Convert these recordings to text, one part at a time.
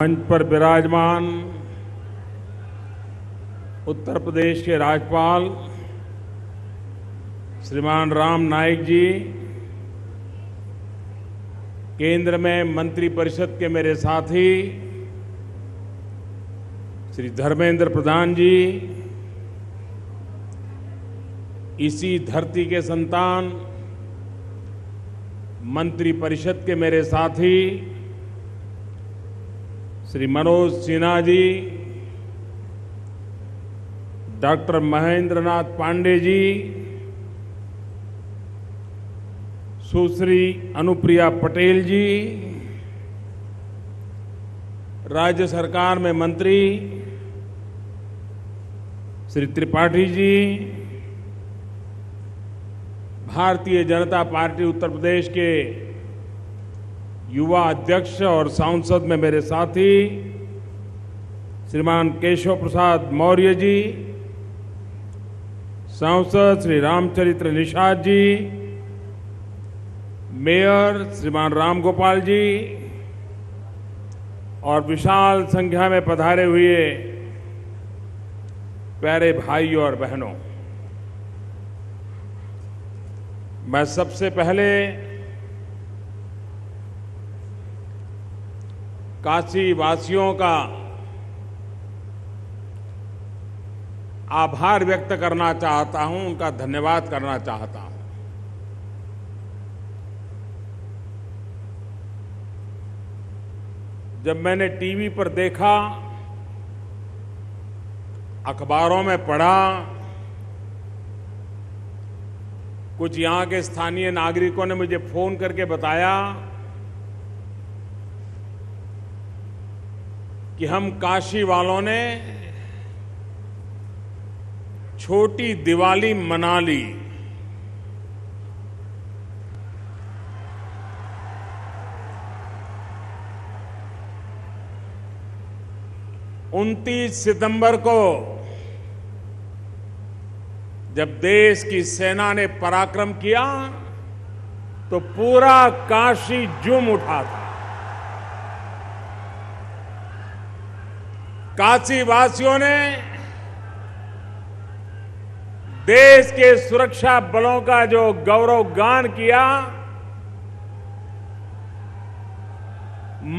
मंच पर विराजमान उत्तर प्रदेश के राज्यपाल श्रीमान राम नाईक जी, केंद्र में मंत्रिपरिषद के मेरे साथी श्री धर्मेंद्र प्रधान जी, इसी धरती के संतान मंत्रिपरिषद के मेरे साथी श्री मनोज सिन्हा जी, डॉक्टर महेंद्र नाथ पांडे जी, सुश्री अनुप्रिया पटेल जी, राज्य सरकार में मंत्री श्री त्रिपाठी जी, भारतीय जनता पार्टी उत्तर प्रदेश के युवा अध्यक्ष और सांसद में मेरे साथी श्रीमान केशव प्रसाद मौर्य जी, सांसद श्री रामचरित्र निषाद जी, मेयर श्रीमान रामगोपाल जी और विशाल संख्या में पधारे हुए प्यारे भाइयों और बहनों, मैं सबसे पहले काशी वासियों का आभार व्यक्त करना चाहता हूं, उनका धन्यवाद करना चाहता हूं। जब मैंने टीवी पर देखा, अखबारों में पढ़ा, कुछ यहां के स्थानीय नागरिकों ने मुझे फोन करके बताया कि हम काशी वालों ने छोटी दिवाली मना ली। उनतीस सितंबर को जब देश की सेना ने पराक्रम किया तो पूरा काशी झूम उठा था। काशी वासियों ने देश के सुरक्षा बलों का जो गौरव गान किया,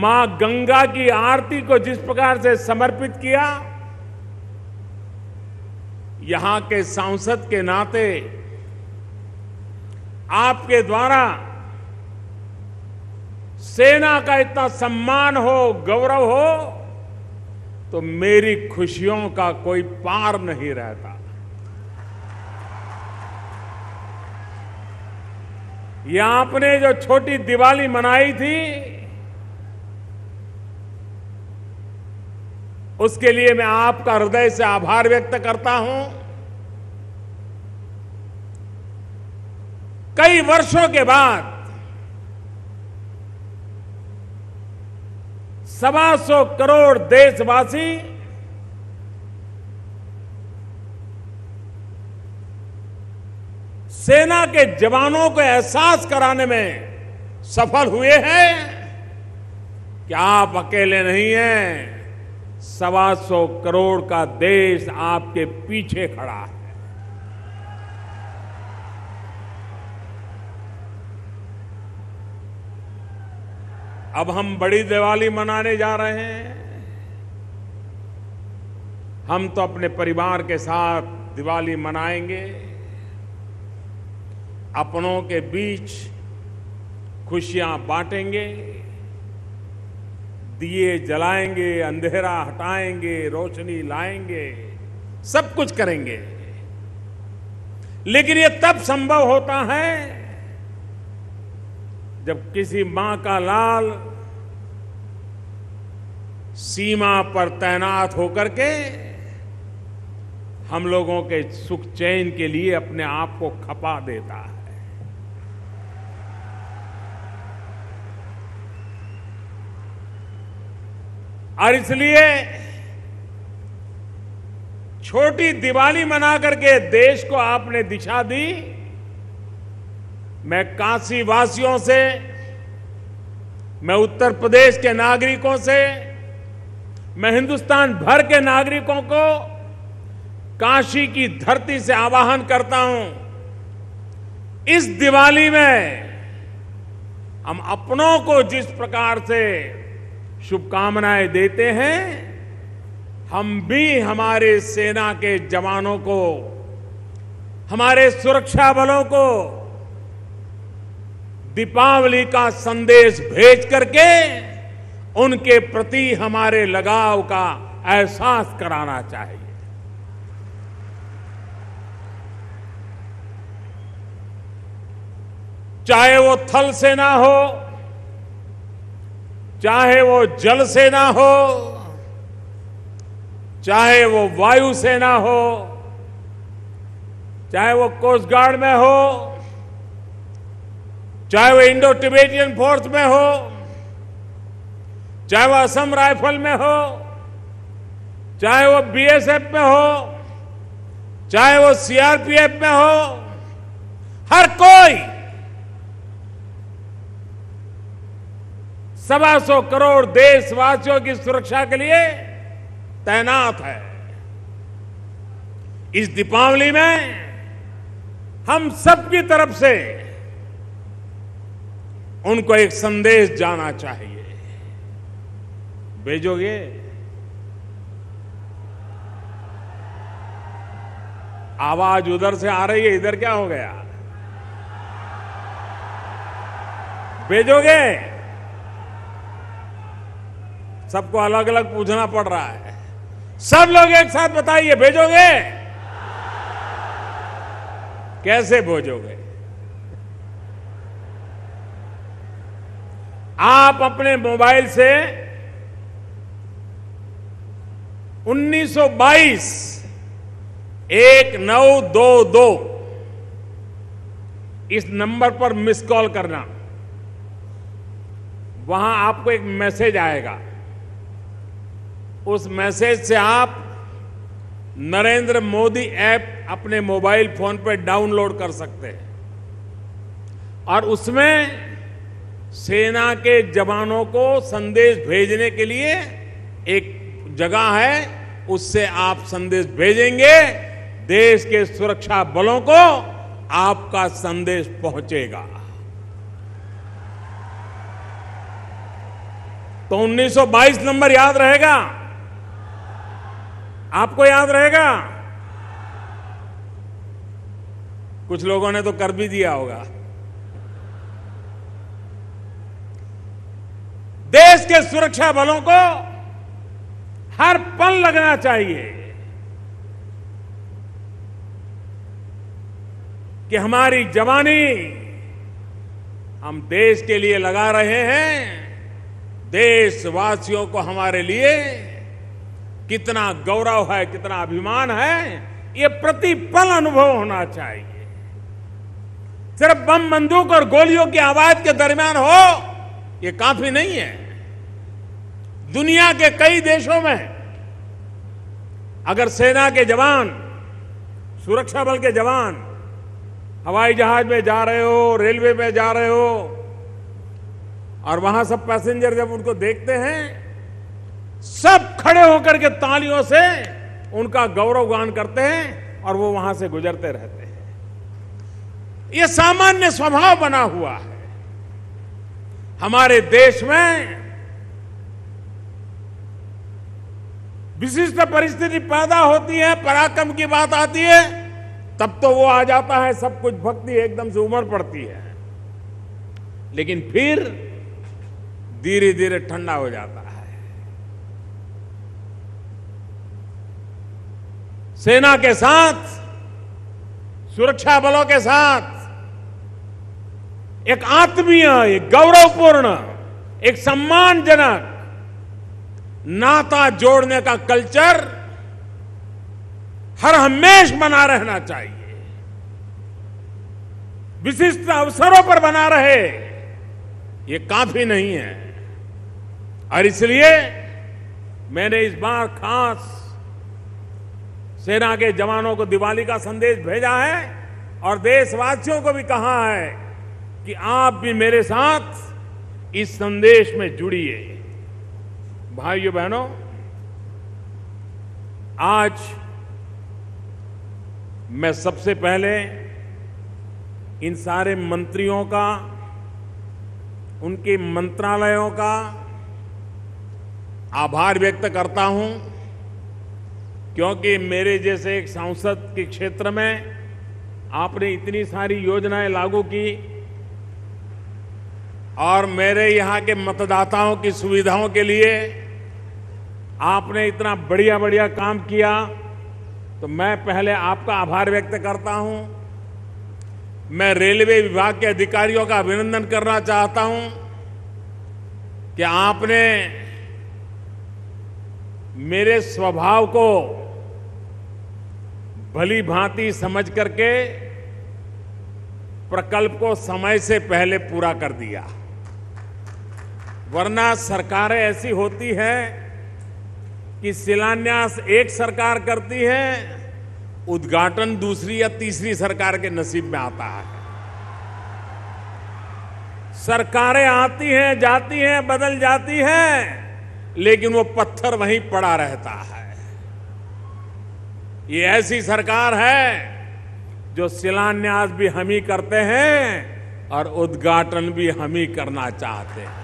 मां गंगा की आरती को जिस प्रकार से समर्पित किया, यहां के सांसद के नाते आपके द्वारा सेना का इतना सम्मान हो, गौरव हो, तो मेरी खुशियों का कोई पार नहीं रहता। ये आपने जो छोटी दिवाली मनाई थी, उसके लिए मैं आपका हृदय से आभार व्यक्त करता हूं। कई वर्षों के बाद 125 करोड़ देशवासी सेना के जवानों को एहसास कराने में सफल हुए हैं कि आप अकेले नहीं हैं। 125 करोड़ का देश आपके पीछे खड़ा है। अब हम बड़ी दिवाली मनाने जा रहे हैं। हम तो अपने परिवार के साथ दिवाली मनाएंगे, अपनों के बीच खुशियां बांटेंगे, दिए जलाएंगे, अंधेरा हटाएंगे, रोशनी लाएंगे, सब कुछ करेंगे। लेकिन ये तब संभव होता है जब किसी मां का लाल सीमा पर तैनात होकर के हम लोगों के सुख चैन के लिए अपने आप को खपा देता है। और इसलिए छोटी दिवाली मना करके देश को आपने दिशा दी। मैं काशी वासियों से, मैं उत्तर प्रदेश के नागरिकों से मैं हिंदुस्तान भर के नागरिकों को काशी की धरती से आह्वान करता हूं, इस दिवाली में हम अपनों को जिस प्रकार से शुभकामनाएं देते हैं, हम भी हमारे सेना के जवानों को, हमारे सुरक्षा बलों को दीपावली का संदेश भेज करके उनके प्रति हमारे लगाव का एहसास कराना चाहिए। चाहे वो थल सेना हो, चाहे वो जल सेना हो, चाहे वो वायु सेना हो, चाहे वो कोस्ट गार्ड में हो, चाहे वो इंडो टिबेटियन फोर्स में हो, चाहे वो असम राइफल में हो, चाहे वो बीएसएफ में हो, चाहे वो सीआरपीएफ में हो, हर कोई 125 करोड़ देशवासियों की सुरक्षा के लिए तैनात है। इस दीपावली में हम सबकी तरफ से उनको एक संदेश जाना चाहिए। भेजोगे? आवाज उधर से आ रही है, इधर क्या हो गया? भेजोगे? सबको अलग अलग पूछना पड़ रहा है। सब लोग एक साथ बताइए, भेजोगे? कैसे भेजोगे? आप अपने मोबाइल से 1922-1922 इस नंबर पर मिस कॉल करना। वहां आपको एक मैसेज आएगा। उस मैसेज से आप नरेंद्र मोदी ऐप अपने मोबाइल फोन पर डाउनलोड कर सकते हैं और उसमें सेना के जवानों को संदेश भेजने के लिए एक जगह है, उससे आप संदेश भेजेंगे, देश के सुरक्षा बलों को आपका संदेश पहुंचेगा। तो 1922 नंबर याद रहेगा? आपको याद रहेगा? कुछ लोगों ने तो कर भी दिया होगा। देश के सुरक्षा बलों को हर पल लगना चाहिए कि हमारी जवानी हम देश के लिए लगा रहे हैं। देशवासियों को हमारे लिए कितना गौरव है, कितना अभिमान है, ये प्रतिपल अनुभव होना चाहिए। सिर्फ बम, बंदूक और गोलियों की आवाज के दरमियान हो, ये काफी नहीं है। दुनिया के कई देशों में अगर सेना के जवान, सुरक्षा बल के जवान हवाई जहाज में जा रहे हो, रेलवे में जा रहे हो और वहां सब पैसेंजर जब उनको देखते हैं, सब खड़े होकर के तालियों से उनका गौरवगान करते हैं और वो वहां से गुजरते रहते हैं। ये सामान्य स्वभाव बना हुआ है। हमारे देश में विशिष्ट परिस्थिति पैदा होती है, पराक्रम की बात आती है, तब तो वो आ जाता है, सब कुछ भक्ति एकदम से उमड़ पड़ती है। लेकिन फिर धीरे धीरे ठंडा हो जाता है। सेना के साथ, सुरक्षा बलों के साथ एक आत्मीय, एक गौरवपूर्ण, एक सम्मानजनक नाता जोड़ने का कल्चर हर हमेश बना रहना चाहिए। विशिष्ट अवसरों पर बना रहे, ये काफी नहीं है। और इसलिए मैंने इस बार खास सेना के जवानों को दिवाली का संदेश भेजा है और देशवासियों को भी कहा है कि आप भी मेरे साथ इस संदेश में जुड़िए। भाइयों बहनों, आज मैं सबसे पहले इन सारे मंत्रियों का, उनके मंत्रालयों का आभार व्यक्त करता हूं, क्योंकि मेरे जैसे एक सांसद के क्षेत्र में आपने इतनी सारी योजनाएं लागू की और मेरे यहां के मतदाताओं की सुविधाओं के लिए आपने इतना बढ़िया बढ़िया काम किया, तो मैं पहले आपका आभार व्यक्त करता हूं। मैं रेलवे विभाग के अधिकारियों का अभिनंदन करना चाहता हूं कि आपने मेरे स्वभाव को भली भांति समझ करके प्रकल्प को समय से पहले पूरा कर दिया। वरना सरकारें ऐसी होती है कि शिलान्यास एक सरकार करती है, उद्घाटन दूसरी या तीसरी सरकार के नसीब में आता है। सरकारें आती हैं, जाती हैं, बदल जाती हैं, लेकिन वो पत्थर वहीं पड़ा रहता है। ये ऐसी सरकार है जो शिलान्यास भी हम ही करते हैं और उद्घाटन भी हम ही करना चाहते हैं।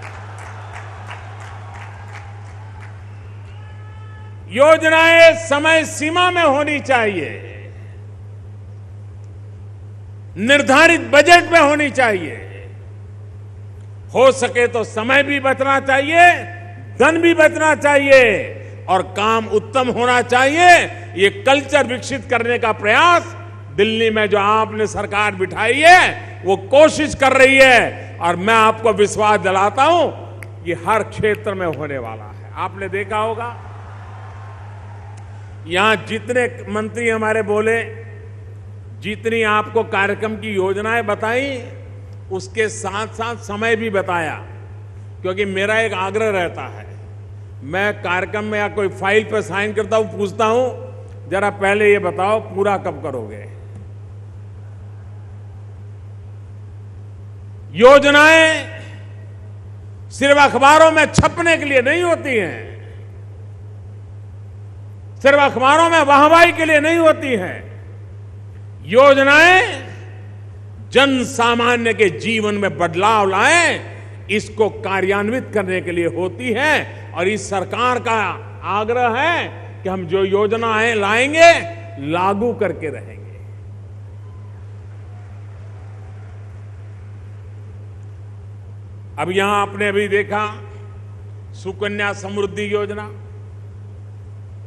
योजनाएं समय सीमा में होनी चाहिए, निर्धारित बजट में होनी चाहिए। हो सके तो समय भी बचना चाहिए, धन भी बचना चाहिए और काम उत्तम होना चाहिए। ये कल्चर विकसित करने का प्रयास दिल्ली में जो आपने सरकार बिठाई है वो कोशिश कर रही है, और मैं आपको विश्वास दिलाता हूं कि हर क्षेत्र में होने वाला है। आपने देखा होगा यहां जितने मंत्री हमारे बोले, जितनी आपको कार्यक्रम की योजनाएं बताई, उसके साथ साथ समय भी बताया, क्योंकि मेरा एक आग्रह रहता है, मैं कार्यक्रम में या कोई फाइल पर साइन करता हूं, पूछता हूं जरा पहले ये बताओ पूरा कब करोगे। योजनाएं सिर्फ अखबारों में छपने के लिए नहीं होती हैं, सिर्फ अखबारों में वाहवाही के लिए नहीं होती हैं। योजनाएं जन सामान्य के जीवन में बदलाव लाए, इसको कार्यान्वित करने के लिए होती है। और इस सरकार का आग्रह है कि हम जो योजनाएं लाएंगे लागू करके रहेंगे। अब यहां आपने अभी देखा सुकन्या समृद्धि योजना।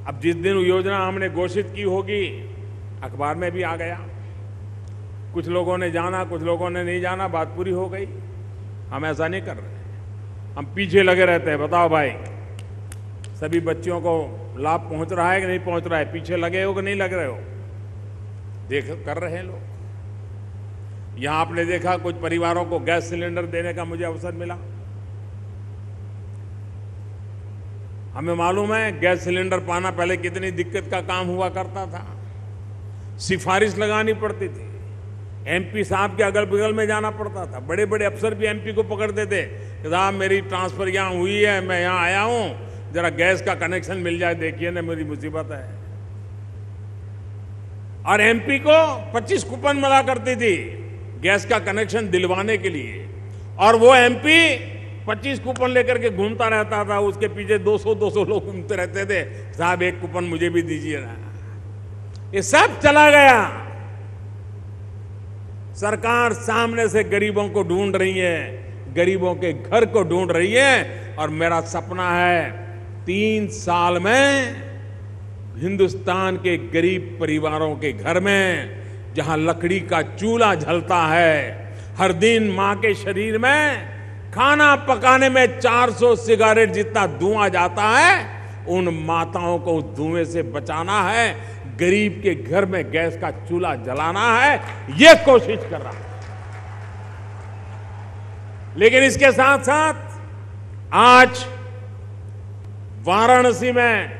अब जिस दिन योजना हमने घोषित की होगी, अखबार में भी आ गया। कुछ लोगों ने जाना, कुछ लोगों ने नहीं जाना, बात पूरी हो गई। हम ऐसा नहीं कर रहे, हम पीछे लगे रहते हैं। बताओ भाई, सभी बच्चियों को लाभ पहुंच रहा है कि नहीं पहुंच रहा है? पीछे लगे हो कि नहीं लग रहे हो? देख कर रहे हैं लोग। यहां आपने देखा कुछ परिवारों को गैस सिलेंडर देने का मुझे अवसर मिला। हमें मालूम है गैस सिलेंडर पाना पहले कितनी दिक्कत का काम हुआ करता था। सिफारिश लगानी पड़ती थी, एमपी साहब के अगल बगल में जाना पड़ता था। बड़े बड़े अफसर भी एमपी को पकड़ते थे कि साहब मेरी ट्रांसफर यहां हुई है, मैं यहां आया हूं, जरा गैस का कनेक्शन मिल जाए, देखिए ना मेरी मुसीबत है। और एमपी को 25 कूपन मिला करती थी गैस का कनेक्शन दिलवाने के लिए, और वो एमपी 25 कूपन लेकर के घूमता रहता था। उसके पीछे 200 लोग घूमते रहते थे, साहब एक कूपन मुझे भी दीजिए ना। ये सब चला गया। सरकार सामने से गरीबों को ढूंढ रही है, गरीबों के घर को ढूंढ रही है। और मेरा सपना है 3 साल में हिंदुस्तान के गरीब परिवारों के घर में, जहां लकड़ी का चूल्हा जलता है, हर दिन मां के शरीर में खाना पकाने में 400 सिगारेट जितना धुआं जाता है, उन माताओं को उस धुएं से बचाना है। गरीब के घर में गैस का चूल्हा जलाना है, ये कोशिश कर रहा है। लेकिन इसके साथ साथ आज वाराणसी में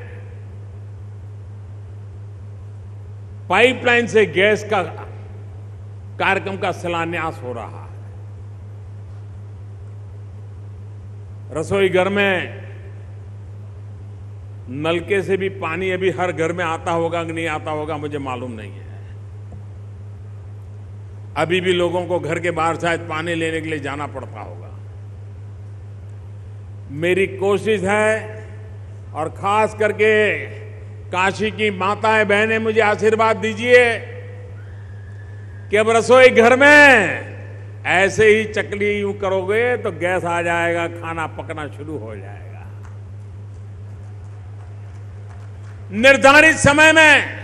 पाइपलाइन से गैस का कार्यक्रम का शिलान्यास हो रहा है। रसोई घर में नलके से भी पानी अभी हर घर में आता होगा कि नहीं आता होगा मुझे मालूम नहीं है। अभी भी लोगों को घर के बाहर शायद पानी लेने के लिए जाना पड़ता होगा। मेरी कोशिश है और खास करके काशी की माताएं बहनें मुझे आशीर्वाद दीजिए कि अब रसोई घर में ऐसे ही चकली यूं करोगे तो गैस आ जाएगा, खाना पकना शुरू हो जाएगा। निर्धारित समय में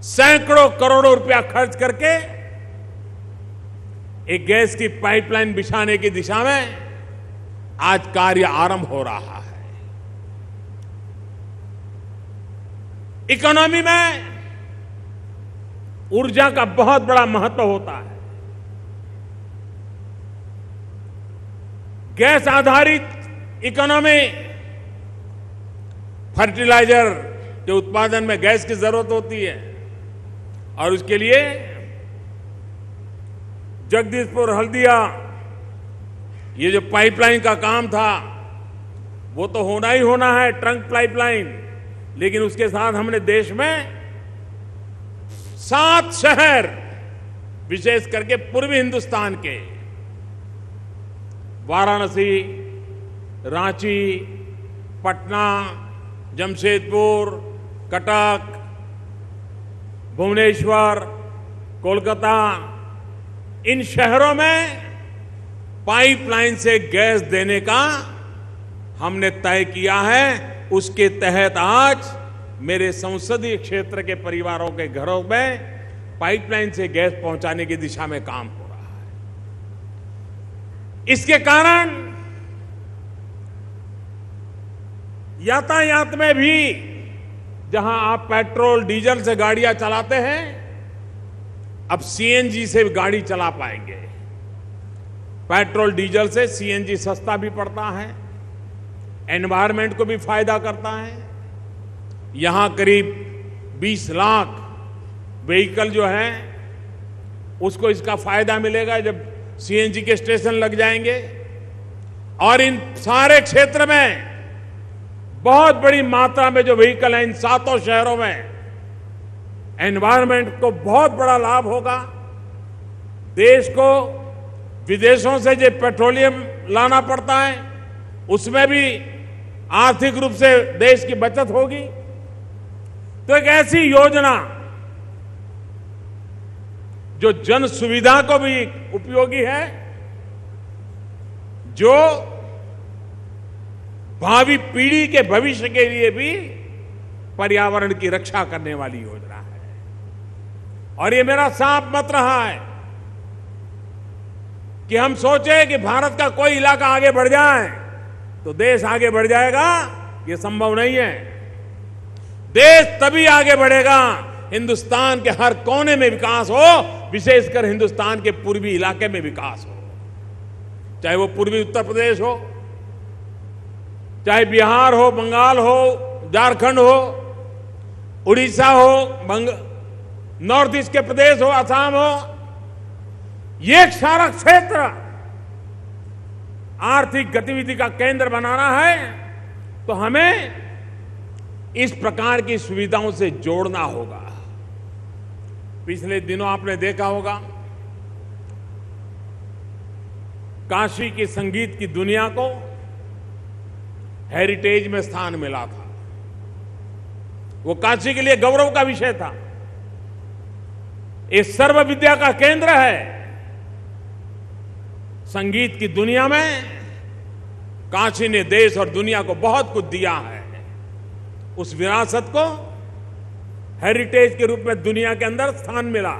सैकड़ों करोड़ों रुपया खर्च करके एक गैस की पाइपलाइन बिछाने की दिशा में आज कार्य आरंभ हो रहा है। इकोनॉमी में ऊर्जा का बहुत बड़ा महत्व होता है। गैस आधारित इकोनॉमी, फर्टिलाइजर के उत्पादन में गैस की जरूरत होती है और उसके लिए जगदीशपुर हल्दिया ये जो पाइपलाइन का काम था वो तो होना ही होना है, ट्रंक पाइपलाइन। लेकिन उसके साथ हमने देश में 7 शहर, विशेष करके पूर्वी हिंदुस्तान के वाराणसी, रांची, पटना, जमशेदपुर, कटक, भुवनेश्वर, कोलकाता, इन शहरों में पाइपलाइन से गैस देने का हमने तय किया है। उसके तहत आज मेरे संसदीय क्षेत्र के परिवारों के घरों में पाइपलाइन से गैस पहुंचाने की दिशा में काम हो रहा है। इसके कारण यातायात में भी जहां आप पेट्रोल डीजल से गाड़ियां चलाते हैं, अब सीएनजी से गाड़ी चला पाएंगे। पेट्रोल डीजल से सीएनजी सस्ता भी पड़ता है, एनवायरमेंट को भी फायदा करता है। यहां करीब 20 लाख व्हीकल जो है उसको इसका फायदा मिलेगा जब सीएनजी के स्टेशन लग जाएंगे। और इन सारे क्षेत्र में बहुत बड़ी मात्रा में जो व्हीकल हैं इन 7 शहरों में, एनवायरमेंट को बहुत बड़ा लाभ होगा। देश को विदेशों से जो पेट्रोलियम लाना पड़ता है उसमें भी आर्थिक रूप से देश की बचत होगी। तो एक ऐसी योजना जो जन सुविधा को भी उपयोगी है, जो भावी पीढ़ी के भविष्य के लिए भी पर्यावरण की रक्षा करने वाली योजना है। और ये मेरा साफ मत रहा है कि हम सोचें कि भारत का कोई इलाका आगे बढ़ जाए तो देश आगे बढ़ जाएगा, ये संभव नहीं है। देश तभी आगे बढ़ेगा हिंदुस्तान के हर कोने में विकास हो, विशेषकर हिंदुस्तान के पूर्वी इलाके में विकास हो। चाहे वो पूर्वी उत्तर प्रदेश हो, चाहे बिहार हो, बंगाल हो, झारखंड हो, उड़ीसा हो, नॉर्थ ईस्ट के प्रदेश हो, असम हो, ये सारा क्षेत्र आर्थिक गतिविधि का केंद्र बनाना है तो हमें इस प्रकार की सुविधाओं से जोड़ना होगा। पिछले दिनों आपने देखा होगा काशी की संगीत की दुनिया को हेरिटेज में स्थान मिला था। वो काशी के लिए गौरव का विषय था। ये सर्व विद्या का केंद्र है। संगीत की दुनिया में काशी ने देश और दुनिया को बहुत कुछ दिया है। उस विरासत को हेरिटेज के रूप में दुनिया के अंदर स्थान मिला।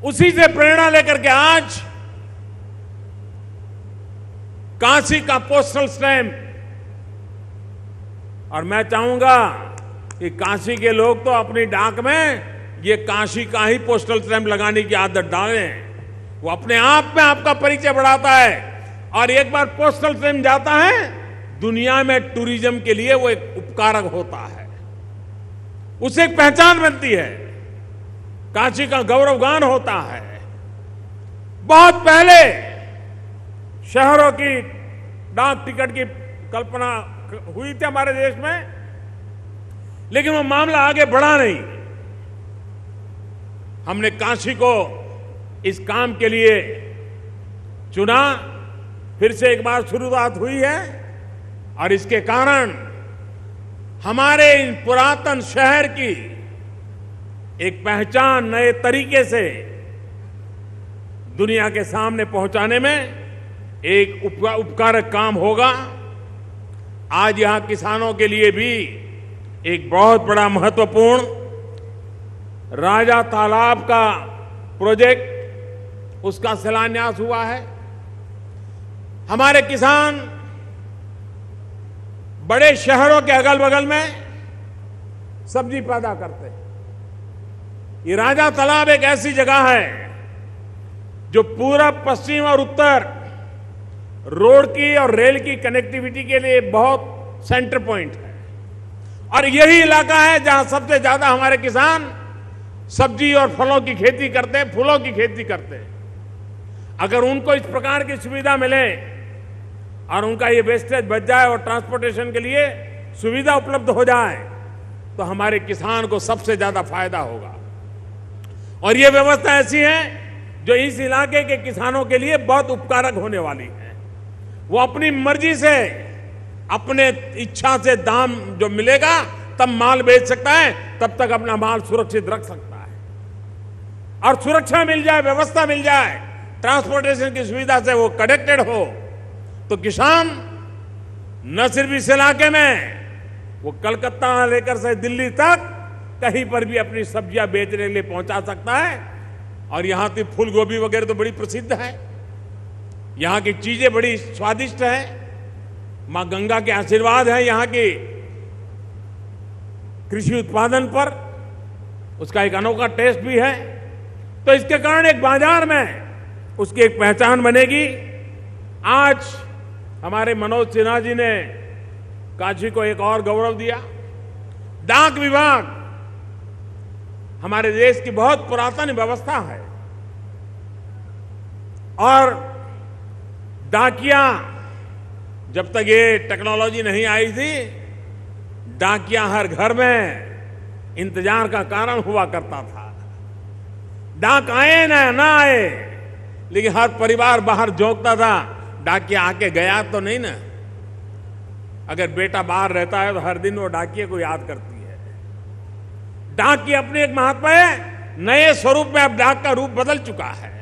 उसी से प्रेरणा लेकर के आज काशी का पोस्टल स्टैंप, और मैं चाहूंगा कि काशी के लोग तो अपनी डाक में ये काशी का ही पोस्टल स्टैंप लगाने की आदत डालें। वो अपने आप में आपका परिचय बढ़ाता है और एक बार पोस्टल स्टैंप जाता है, दुनिया में टूरिज्म के लिए वो एक उपकारक होता है, उसे एक पहचान बनती है, काशी का गौरवगान होता है। बहुत पहले शहरों की डाक टिकट की कल्पना हुई थी हमारे देश में, लेकिन वो मामला आगे बढ़ा नहीं। हमने काशी को इस काम के लिए चुना, फिर से एक बार शुरुआत हुई है और इसके कारण हमारे इन पुरातन शहर की एक पहचान नए तरीके से दुनिया के सामने पहुंचाने में एक उपकारक काम होगा। आज यहां किसानों के लिए भी एक बहुत बड़ा महत्वपूर्ण राजा तालाब का प्रोजेक्ट, उसका शिलान्यास हुआ है। हमारे किसान बड़े शहरों के अगल बगल में सब्जी पैदा करते हैं। ये राजा तालाब एक ऐसी जगह है जो पूरब, पश्चिम और उत्तर रोड की और रेल की कनेक्टिविटी के लिए बहुत सेंटर पॉइंट है, और यही इलाका है जहां सबसे ज्यादा हमारे किसान सब्जी और फलों की खेती करते हैं, फूलों की खेती करते हैं। अगर उनको इस प्रकार की सुविधा मिले और उनका ये वेस्टेज बच जाए और ट्रांसपोर्टेशन के लिए सुविधा उपलब्ध हो जाए, तो हमारे किसान को सबसे ज्यादा फायदा होगा। और ये व्यवस्था ऐसी है जो इस इलाके के किसानों के लिए बहुत उपकारक होने वाली है। वो अपनी मर्जी से, अपने इच्छा से दाम जो मिलेगा तब माल बेच सकता है, तब तक अपना माल सुरक्षित रख सकता है। और सुरक्षा मिल जाए, व्यवस्था मिल जाए, ट्रांसपोर्टेशन की सुविधा से वो कनेक्टेड हो, तो किसान न सिर्फ इस इलाके में, वो कलकत्ता लेकर से दिल्ली तक कहीं पर भी अपनी सब्जियां बेचने के लिए पहुंचा सकता है। और यहां की फूल गोभी वगैरह तो बड़ी प्रसिद्ध है, यहां की चीजें बड़ी स्वादिष्ट है, मां गंगा के आशीर्वाद है यहां की कृषि उत्पादन पर, उसका एक अनोखा टेस्ट भी है। तो इसके कारण एक बाजार में उसकी एक पहचान बनेगी। आज हमारे मनोज सिन्हा जी ने काशी को एक और गौरव दिया। डाक विभाग हमारे देश की बहुत पुरातन व्यवस्था है, और डाकिया, जब तक ये टेक्नोलॉजी नहीं आई थी, डाकिया हर घर में इंतजार का कारण हुआ करता था। डाक आए ना आए, लेकिन हर परिवार बाहर झोंकता था, डाकिया आके गया तो नहीं ना। अगर बेटा बाहर रहता है तो हर दिन वो डाकिये को याद करती है। डाक की अपनी एक महत्व है। नए स्वरूप में अब डाक का रूप बदल चुका है।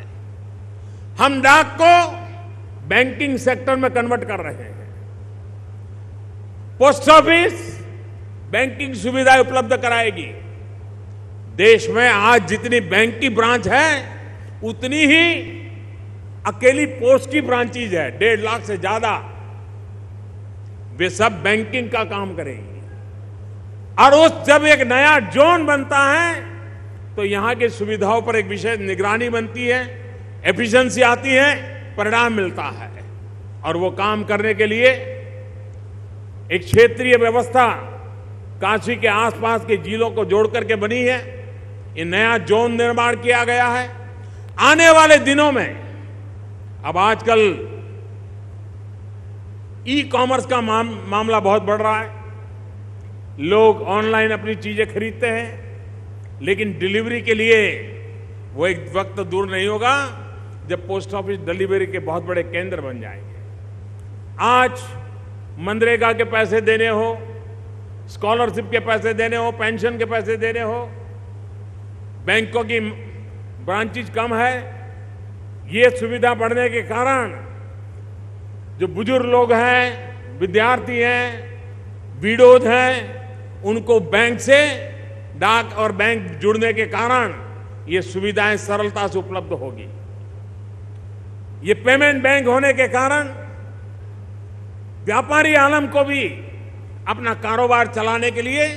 हम डाक को बैंकिंग सेक्टर में कन्वर्ट कर रहे हैं। पोस्ट ऑफिस बैंकिंग सुविधाएं उपलब्ध कराएगी। देश में आज जितनी बैंक की ब्रांच है, उतनी ही अकेली पोस्ट की ब्रांचेज है, 1.5 लाख से ज्यादा। वे सब बैंकिंग का काम करेंगी। और उस जब एक नया जोन बनता है, तो यहां की सुविधाओं पर एक विशेष निगरानी बनती है, एफिशिएंसी आती है, परिणाम मिलता है। और वो काम करने के लिए एक क्षेत्रीय व्यवस्था काशी के आसपास के जिलों को जोड़ करके बनी है। ये नया जोन निर्माण किया गया है। आने वाले दिनों में, अब आजकल ई कॉमर्स का मामला बहुत बढ़ रहा है। लोग ऑनलाइन अपनी चीजें खरीदते हैं, लेकिन डिलीवरी के लिए वो एक वक्त दूर नहीं होगा जब पोस्ट ऑफिस डिलीवरी के बहुत बड़े केंद्र बन जाएंगे। आज मनरेगा के पैसे देने हो, स्कॉलरशिप के पैसे देने हो, पेंशन के पैसे देने हो, बैंकों की ब्रांचेज कम है। ये सुविधा बढ़ने के कारण जो बुजुर्ग लोग हैं, विद्यार्थी हैं, विडोज हैं, उनको बैंक से, डाक और बैंक जुड़ने के कारण ये सुविधाएं सरलता से उपलब्ध होगी। ये पेमेंट बैंक होने के कारण व्यापारी आलम को भी अपना कारोबार चलाने के लिए,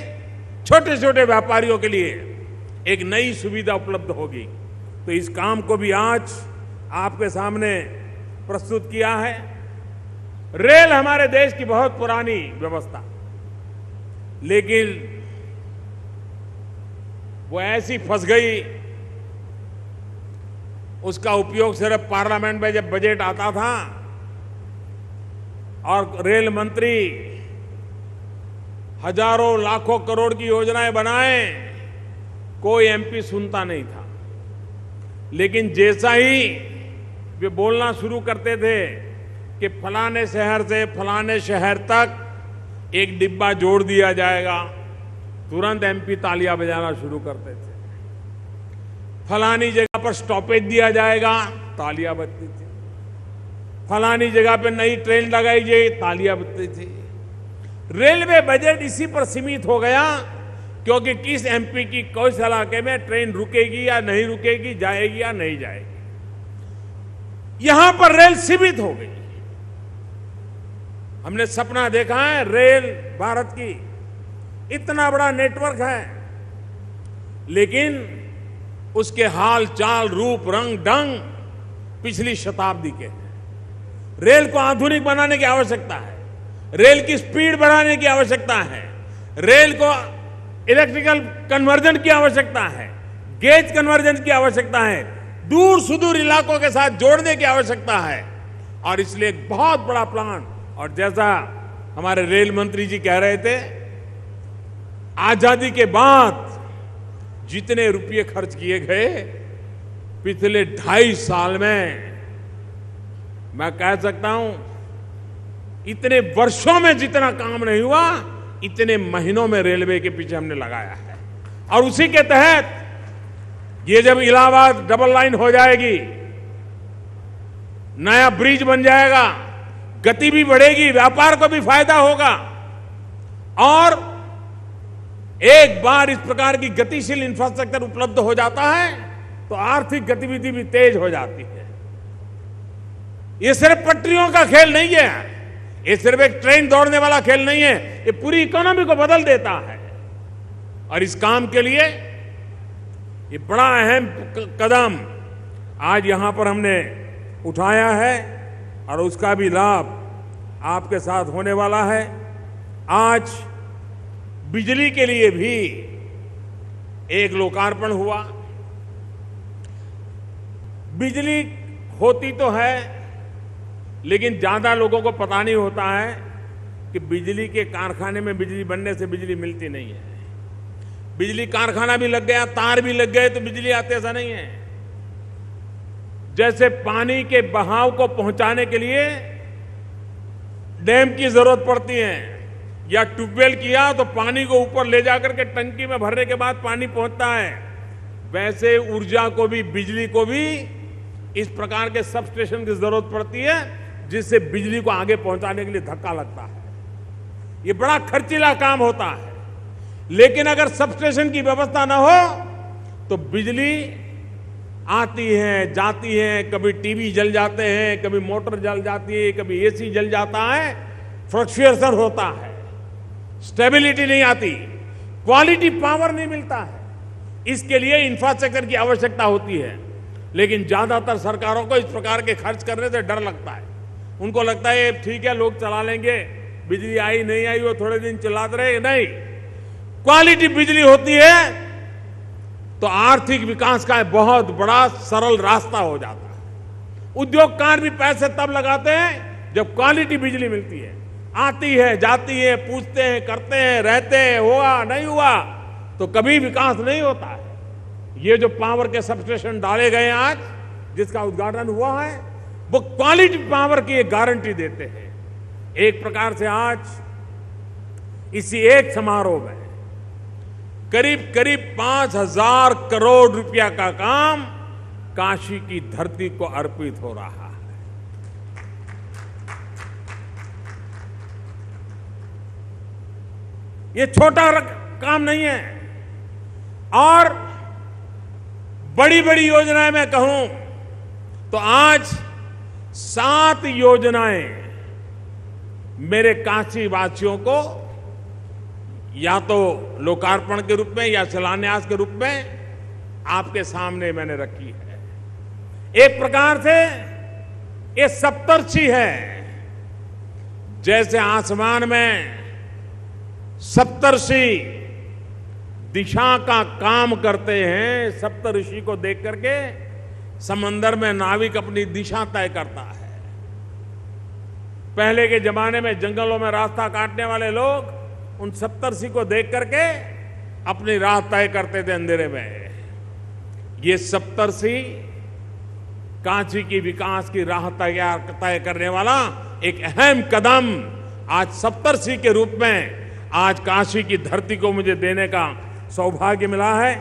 छोटे छोटे व्यापारियों के लिए एक नई सुविधा उपलब्ध होगी। तो इस काम को भी आज आपके सामने प्रस्तुत किया है। रेल हमारे देश की बहुत पुरानी व्यवस्था, लेकिन वो ऐसी फंस गई, उसका उपयोग सिर्फ पार्लियामेंट में जब बजट आता था और रेल मंत्री हजारों लाखों करोड़ की योजनाएं बनाए, कोई एमपी सुनता नहीं था। लेकिन जैसा ही वे बोलना शुरू करते थे कि फलाने शहर से फलाने शहर तक एक डिब्बा जोड़ दिया जाएगा, तुरंत एमपी तालियां बजाना शुरू करते थे। फलानी जगह पर स्टॉपेज दिया जाएगा, तालियां बजती थी। फलानी जगह पर नई ट्रेन लगाई जाए, तालियां बजती थी। रेलवे बजट इसी पर सीमित हो गया क्योंकि किस एमपी की कौन से इलाके में ट्रेन रुकेगी या नहीं रुकेगी, जाएगी या नहीं जाएगी, यहां पर रेल सीमित हो गई। हमने सपना देखा है रेल भारत की, इतना बड़ा नेटवर्क है, लेकिन उसके हाल चाल, रूप, रंग, ढंग पिछली शताब्दी के हैं। रेल को आधुनिक बनाने की आवश्यकता है, रेल की स्पीड बढ़ाने की आवश्यकता है, रेल को इलेक्ट्रिकल कन्वर्जन की आवश्यकता है, गेज कन्वर्जन की आवश्यकता है, दूर सुदूर इलाकों के साथ जोड़ने की आवश्यकता है। और इसलिए एक बहुत बड़ा प्लान, और जैसा हमारे रेल मंत्री जी कह रहे थे, आजादी के बाद जितने रुपये खर्च किए गए पिछले 2.5 साल में, मैं कह सकता हूं इतने वर्षों में जितना काम नहीं हुआ, इतने महीनों में रेलवे के पीछे हमने लगाया है। और उसी के तहत ये जब इलाहाबाद डबल लाइन हो जाएगी, नया ब्रिज बन जाएगा, गति भी बढ़ेगी, व्यापार को भी फायदा होगा। और एक बार इस प्रकार की गतिशील इंफ्रास्ट्रक्चर उपलब्ध हो जाता है तो आर्थिक गतिविधि भी तेज हो जाती है। ये सिर्फ पटरियों का खेल नहीं है, ये सिर्फ एक ट्रेन दौड़ने वाला खेल नहीं है, ये पूरी इकोनॉमी को बदल देता है। और इस काम के लिए ये बड़ा अहम कदम आज यहां पर हमने उठाया है और उसका भी लाभ आपके साथ होने वाला है। आज बिजली के लिए भी एक लोकार्पण हुआ। बिजली होती तो है, लेकिन ज्यादा लोगों को पता नहीं होता है कि बिजली के कारखाने में बिजली बनने से बिजली मिलती नहीं है। बिजली कारखाना भी लग गया, तार भी लग गए तो बिजली आती, ऐसा नहीं है। जैसे पानी के बहाव को पहुंचाने के लिए डैम की जरूरत पड़ती है या ट्यूबवेल किया तो पानी को ऊपर ले जाकर के टंकी में भरने के बाद पानी पहुंचता है, वैसे ऊर्जा को भी, बिजली को भी इस प्रकार के सब स्टेशन की जरूरत पड़ती है जिससे बिजली को आगे पहुंचाने के लिए धक्का लगता है। ये बड़ा खर्चीला काम होता है, लेकिन अगर सब स्टेशन की व्यवस्था ना हो तो बिजली आती है, जाती है, कभी टीवी जल जाते हैं, कभी मोटर जल जाती है, कभी एसी जल जाता है, फ्लक्चुएशन होता है, स्टेबिलिटी नहीं आती, क्वालिटी पावर नहीं मिलता है। इसके लिए इंफ्रास्ट्रक्चर की आवश्यकता होती है। लेकिन ज्यादातर सरकारों को इस प्रकार के खर्च करने से डर लगता है। उनको लगता है ठीक है, लोग चला लेंगे, बिजली आई नहीं आई वो थोड़े दिन चलाते रहे। नहीं, क्वालिटी बिजली होती है तो आर्थिक विकास का बहुत बड़ा सरल रास्ता हो जाता है। उद्योगकार भी पैसे तब लगाते हैं जब क्वालिटी बिजली मिलती है, आती है, जाती है, पूछते हैं, करते हैं, रहते हैं, हुआ नहीं हुआ तो कभी विकास नहीं होता है। ये जो पावर के सबस्टेशन डाले गए आज, जिसका उद्घाटन हुआ है, वो क्वालिटी पावर की एक गारंटी देते हैं। एक प्रकार से आज इसी एक समारोह में करीब करीब 5,000 करोड़ रुपया का काम काशी की धरती को अर्पित हो रहा है। ये छोटा काम नहीं है। और बड़ी बड़ी योजनाएं मैं कहूं तो आज 7 योजनाएं मेरे काशी वासियों को या तो लोकार्पण के रूप में या शिलान्यास के रूप में आपके सामने मैंने रखी है। एक प्रकार से ये सप्तर्षि है। जैसे आसमान में सप्तर्षि दिशा का काम करते हैं, सप्तऋषि को देख करके समंदर में नाविक अपनी दिशा तय करता है। पहले के जमाने में जंगलों में रास्ता काटने वाले लोग उन सप्तर्षि को देख करके अपनी राह तय करते थे अंधेरे में। ये सप्तर्षि काशी की विकास की राह तय करने वाला एक अहम कदम आज सप्तर्षि के रूप में आज काशी की धरती को मुझे देने का सौभाग्य मिला है।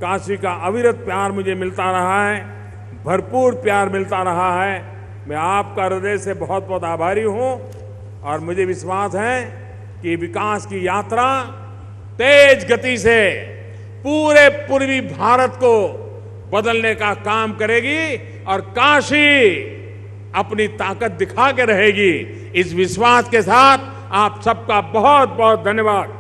काशी का अविरत प्यार मुझे मिलता रहा है, भरपूर प्यार मिलता रहा है। मैं आपका हृदय से बहुत बहुत आभारी हूं और मुझे विश्वास है कि विकास की यात्रा तेज गति से पूरे पूर्वी भारत को बदलने का काम करेगी और काशी अपनी ताकत दिखा के रहेगी। इस विश्वास के साथ आप सबका बहुत बहुत धन्यवाद।